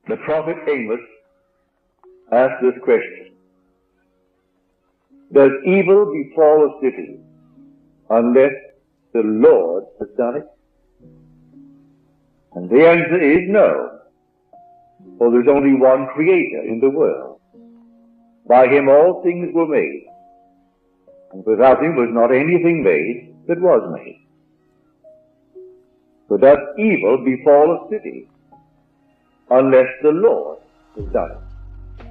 The prophet Amos asked this question: does evil befall a city unless the Lord has done it? And the answer is no, for there's only one Creator in the world. By Him all things were made, and without Him was not anything made that was made. So does evil befall a city unless the Lord has done it?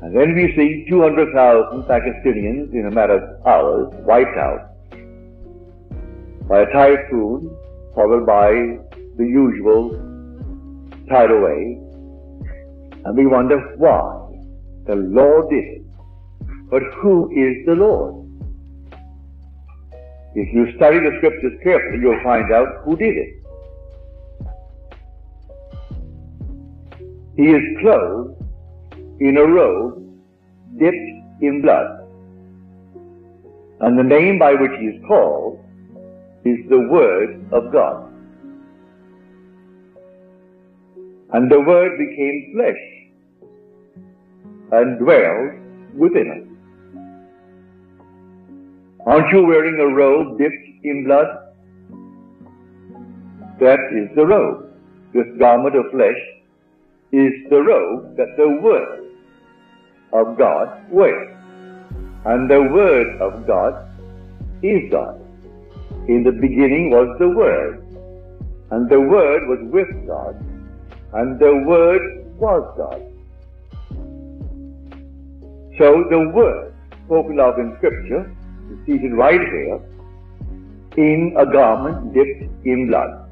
And then we see 200,000 Pakistanians in a matter of hours wiped out by a typhoon, followed by the usual tidal wave. And we wonder why. The Lord did it. But who is the Lord? If you study the scriptures carefully, you'll find out who did it. He is clothed in a robe dipped in blood. And the name by which he is called is the Word of God. And the Word became flesh and dwelled within us. Aren't you wearing a robe dipped in blood? That is the robe. This garment of flesh is the robe that the Word of God wears. And the Word of God is God. In the beginning was the Word, and the Word was with God, and the Word was God. So the Word spoken of in Scripture is seated right here in a garment dipped in blood.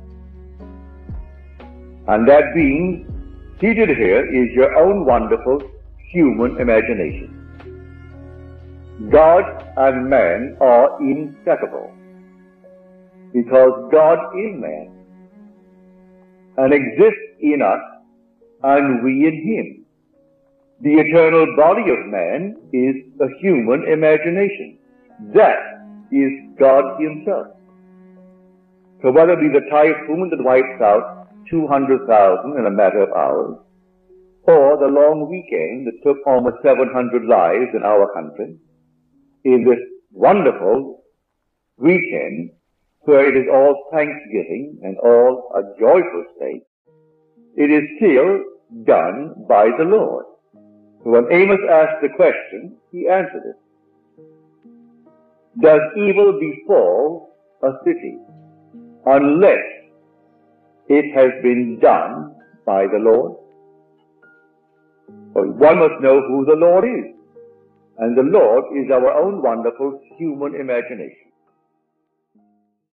And that being seated here is your own wonderful human imagination. God and man are inseparable because God is man and exists in us and we in him. The eternal body of man is a human imagination. That is God himself. So whether it be the typhoon that wipes out 200,000 in a matter of hours, or the long weekend that took almost 700 lives in our country, in this wonderful weekend where it is all thanksgiving and all a joyful state, it is still done by the Lord. So when Amos asked the question, he answered it. Does evil befall a city unless it has been done by the Lord? Well, one must know who the Lord is. And the Lord is our own wonderful human imagination.